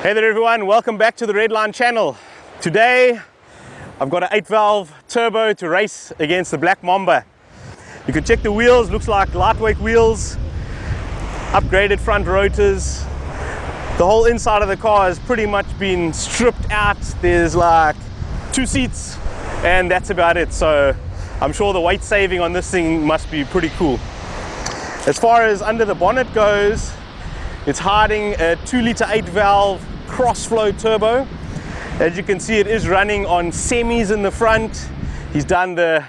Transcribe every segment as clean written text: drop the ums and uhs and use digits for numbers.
Hey there everyone, welcome back to the Redline channel. Today I've got an 8-valve turbo to race against the Black Mamba. You can check the wheels, looks like lightweight wheels, upgraded front rotors. The whole inside of the car has pretty much been stripped out. There's like 2 seats and that's about it. So I'm sure the weight saving on this thing must be pretty cool. As far as under the bonnet goes, it's hiding a 2-liter 8-valve crossflow turbo. As you can see, it is running on semis in the front. He's done the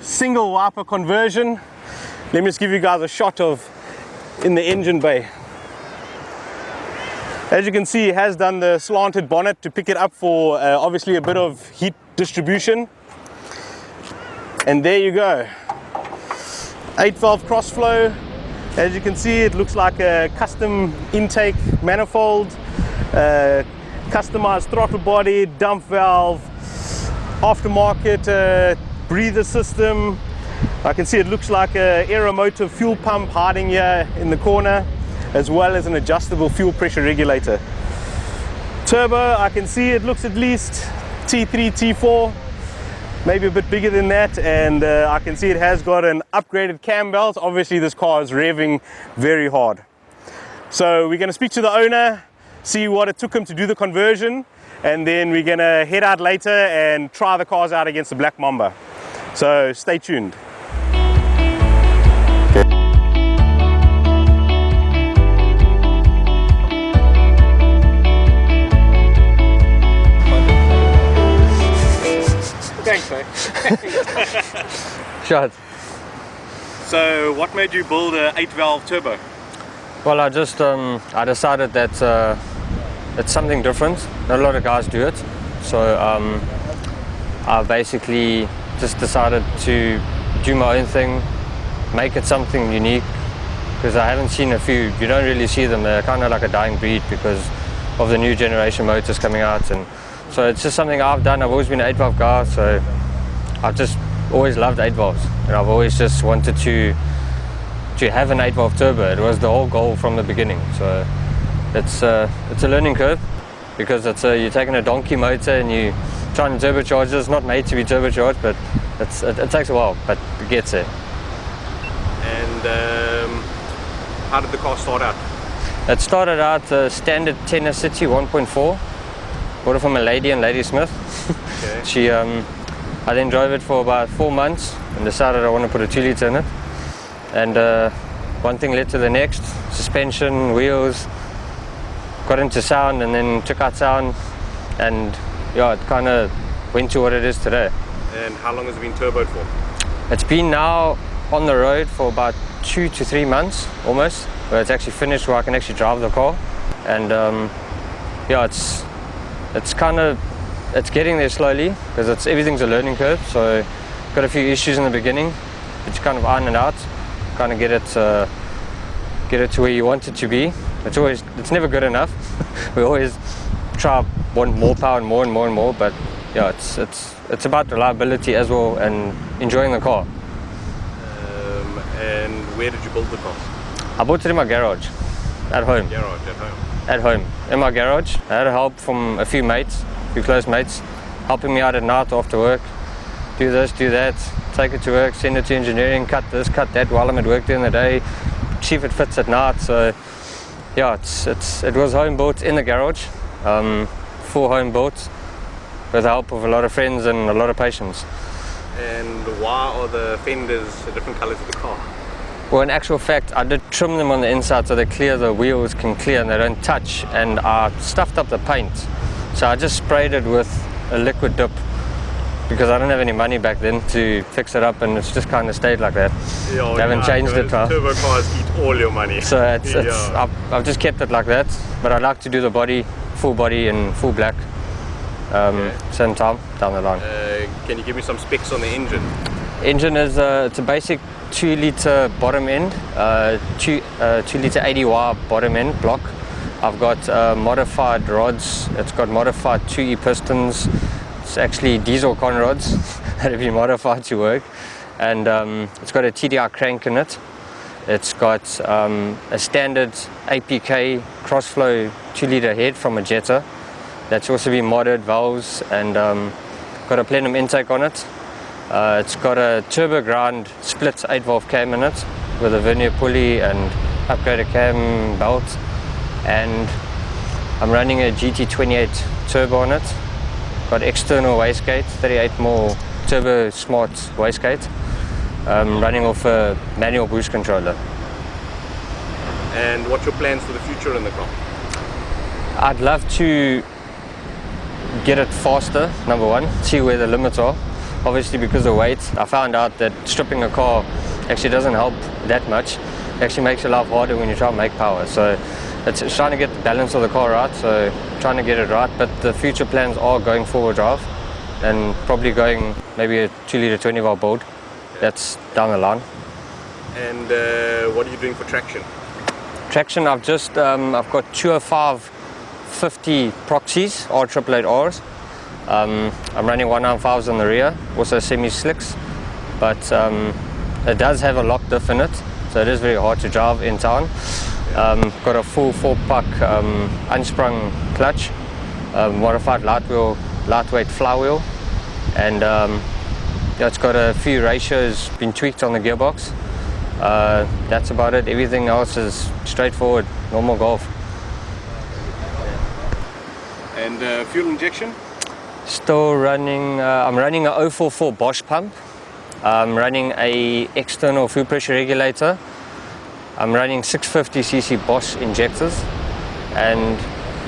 single wiper conversion. Let me just give you guys a shot of in the engine bay. As you can see, he has done the slanted bonnet to pick it up for obviously a bit of heat distribution. And there you go, 8-valve crossflow. As you can see, it looks like a custom intake manifold, customized throttle body, dump valve, aftermarket breather system. I can see it looks like an aeromotive fuel pump hiding here in the corner, as well as an adjustable fuel pressure regulator. Turbo, I can see it looks at least T3, T4, maybe a bit bigger than that, and I can see it has got an upgraded cam belt. Obviously this car is revving very hard. So we're going to speak to the owner, see what it took him to do the conversion, and then we're going to head out later and try the cars out against the Black Mamba. So stay tuned. Thanks, mate. Shot. So what made you build a 8-valve turbo? Well, I decided that it's something different. Not a lot of guys do it. So I basically just decided to do my own thing, make it something unique, because I haven't seen a few. You don't really see them. They're kind of like a dying breed because of the new generation motors coming out. And so it's just something I've done. I've always been an 8-valve guy, so I've just always loved 8-valves, and I've always just wanted to have an 8-valve turbo. It was the whole goal from the beginning. So it's a learning curve, because you're taking a donkey motor and you trying to turbocharge it. It's not made to be turbocharged, but it takes a while, but it gets there. And how did the car start out? It started out a standard Tenor City 1.4. Bought it from a lady in Ladysmith. Okay. I then drove it for about 4 months and decided I want to put a 2-liter in it. And one thing led to the next. Suspension, wheels, got into sound, and then took out sound, and yeah, it kind of went to what it is today. And how long has it been turboed for? It's been now on the road for about 2 to 3 months almost, where it's actually finished, where I can actually drive the car. And yeah, it's getting there slowly, because everything's a learning curve. So got a few issues in the beginning, but you kind of iron it out, kind of get it to where you want it to be. It's never good enough. We always try want more power and more and more and more, but yeah, it's about reliability as well and enjoying the car. And where did you build the car? I bought it in my garage, at home. At home, in my garage. I had help from a few close mates, helping me out at night after work. Do this, do that, take it to work, send it to engineering, cut this, cut that while I'm at work during the day, see if it fits at night. So yeah, it was home built in the garage, full home built, with the help of a lot of friends and a lot of patience. And why are the fenders a different color to the car? Well, in actual fact, I did trim them on the inside so the wheels can clear and they don't touch, and I stuffed up the paint. So I just sprayed it with a liquid dip, because I didn't have any money back then to fix it up, and it's just kind of stayed like that. Yeah, I haven't changed it now. Turbo cars eat all your money. So I've just kept it like that, but I like to do the body, full body in full black, same time down the line. Can you give me some specs on the engine? Engine is it's a basic 2-liter bottom end, 2-liter 80Y bottom end block. I've got modified rods. It's got modified 2E pistons. It's actually diesel con rods that have been modified to work, and it's got a TDI crank in it. It's got a standard APK crossflow 2-liter head from a Jetta. That's also been modded, valves, and got a plenum intake on it. It's got a turbo ground split 8-valve cam in it with a vernier pulley and upgraded cam belt, and I'm running a GT28 turbo on it. Got external wastegate, 38mm turbo smart wastegate, running off a manual boost controller. And what's your plans for the future in the car? I'd love to get it faster, number one, see where the limits are. Obviously, because of weight, I found out that stripping a car actually doesn't help that much. It actually makes your life harder when you try and make power. So it's trying to get the balance of the car right, so trying to get it right. But the future plans are going forward drive and probably going maybe a 2-liter 20-valve build. That's down the line. And what are you doing for traction? Traction, I've got 205 50 proxies, R888Rs. I'm running 195s on the rear, also semi-slicks, but it does have a lock diff in it, so it is very hard to drive in town. Got a full 4-puck unsprung clutch, modified lightweight flywheel, and it's got a few ratios been tweaked on the gearbox. That's about it. Everything else is straightforward, normal Golf. And fuel injection? Still running, I'm running a 044 Bosch pump. I'm running a external fuel pressure regulator. I'm running 650cc Bosch injectors, and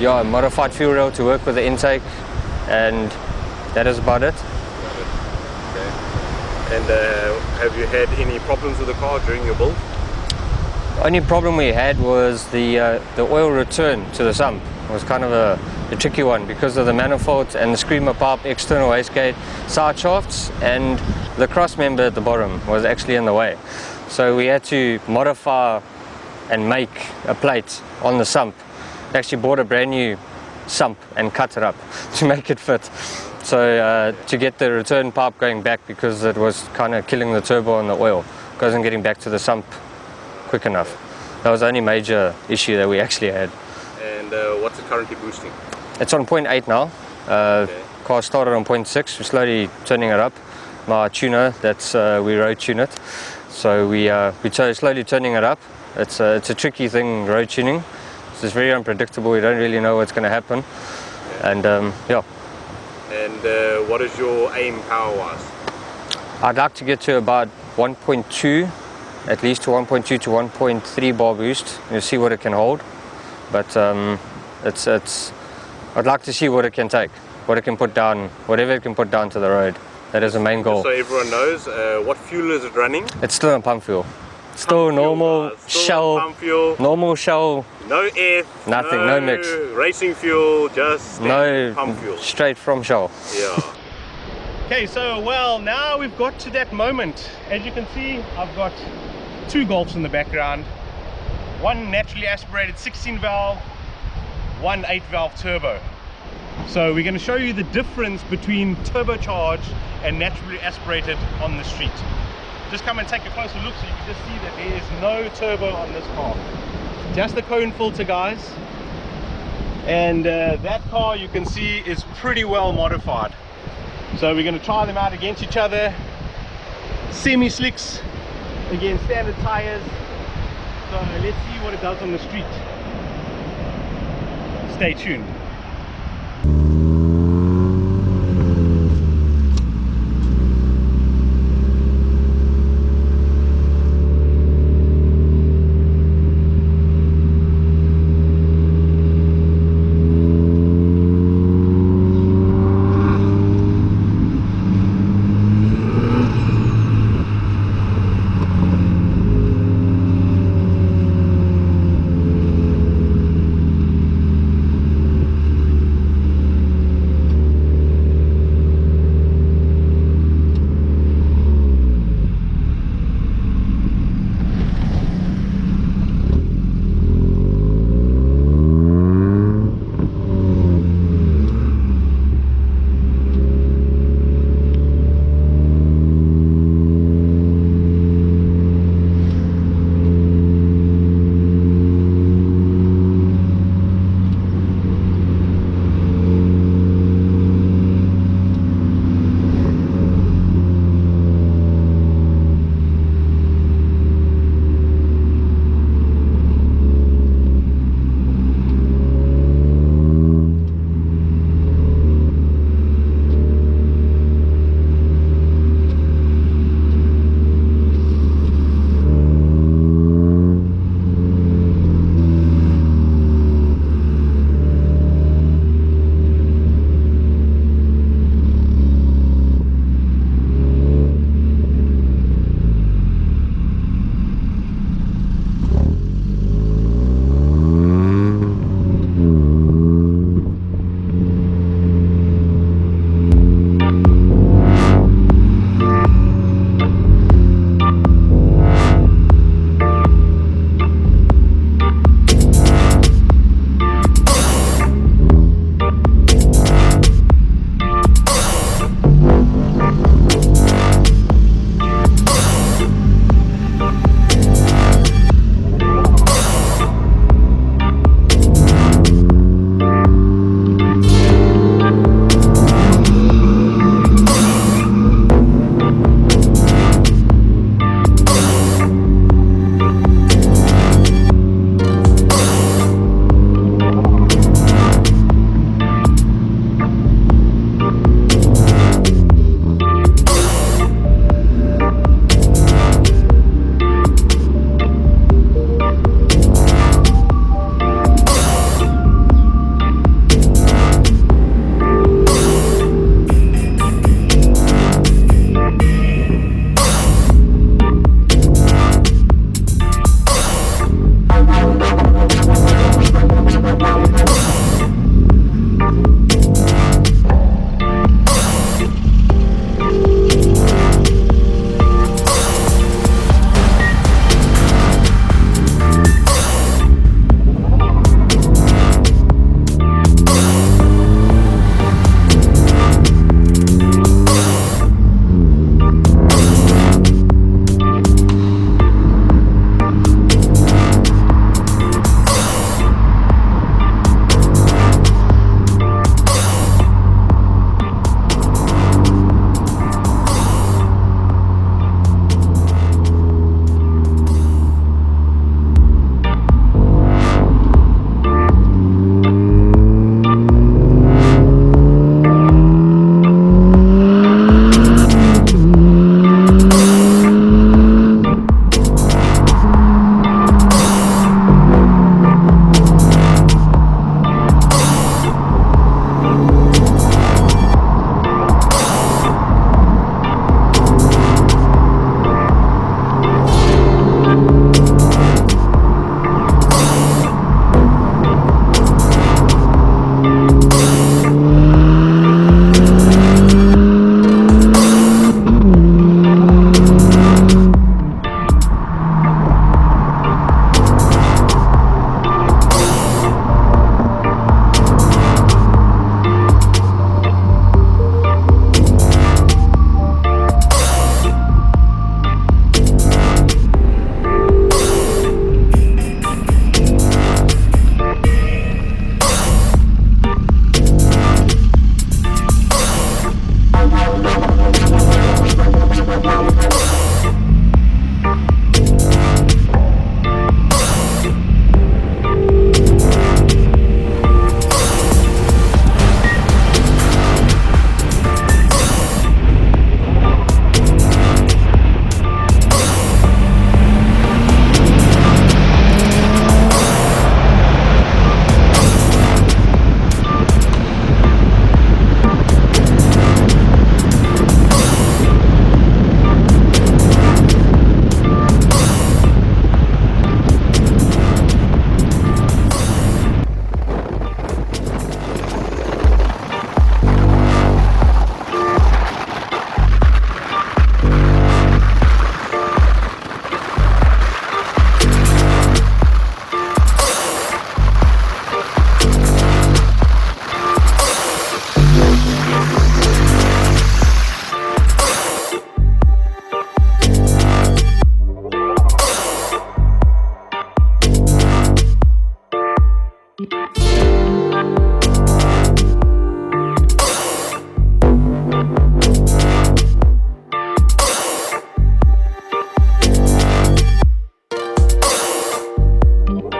yeah, a modified fuel rail to work with the intake, and that is about it. Okay. And have you had any problems with the car during your build? The only problem we had was the oil return to the sump. It was kind of a tricky one because of the manifold and the screamer pipe, external wastegate, side shafts, and the cross member at the bottom was actually in the way. So we had to modify and make a plate on the sump. Actually bought a brand new sump and cut it up to make it fit. So to get the return pipe going back, because it was kind of killing the turbo and the oil. It wasn't getting back to the sump quick enough. That was the only major issue that we actually had. And what's it currently boosting? It's on 0.8 now. Okay. Car started on 0.6. We're slowly turning it up. My tuner, we road tune it. So we're slowly turning it up. It's a tricky thing, road tuning. It's just very unpredictable. You don't really know what's going to happen. Okay. And yeah. And what is your aim power-wise? I'd like to get to about 1.2, at least to 1.2 to 1.3 bar boost. You'll see what it can hold. But I'd like to see what it can take, what it can put down, whatever it can put down to the road. That is the main goal. So everyone knows, what fuel is it running? It's still on pump fuel. Still normal Shell, pump fuel. normal Shell. No air, nothing, no mix. Racing fuel, just no pump fuel. Straight from Shell. Yeah. Okay, so well, now we've got to that moment. As you can see, I've got 2 Golfs in the background. One naturally aspirated 16-valve, one 8-valve turbo. So we're going to show you the difference between turbocharged and naturally aspirated on the street. Just come and take a closer look so you can just see that there is no turbo on this car. Just the cone filter, guys. And that car, you can see, is pretty well modified. So we're going to try them out against each other. Semi-slicks against standard tires. So let's see what it does on the street. Stay tuned.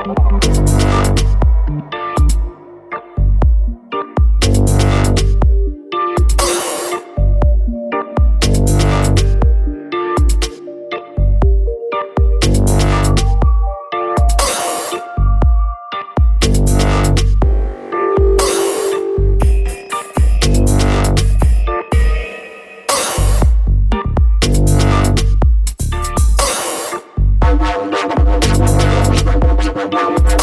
We'll be right back.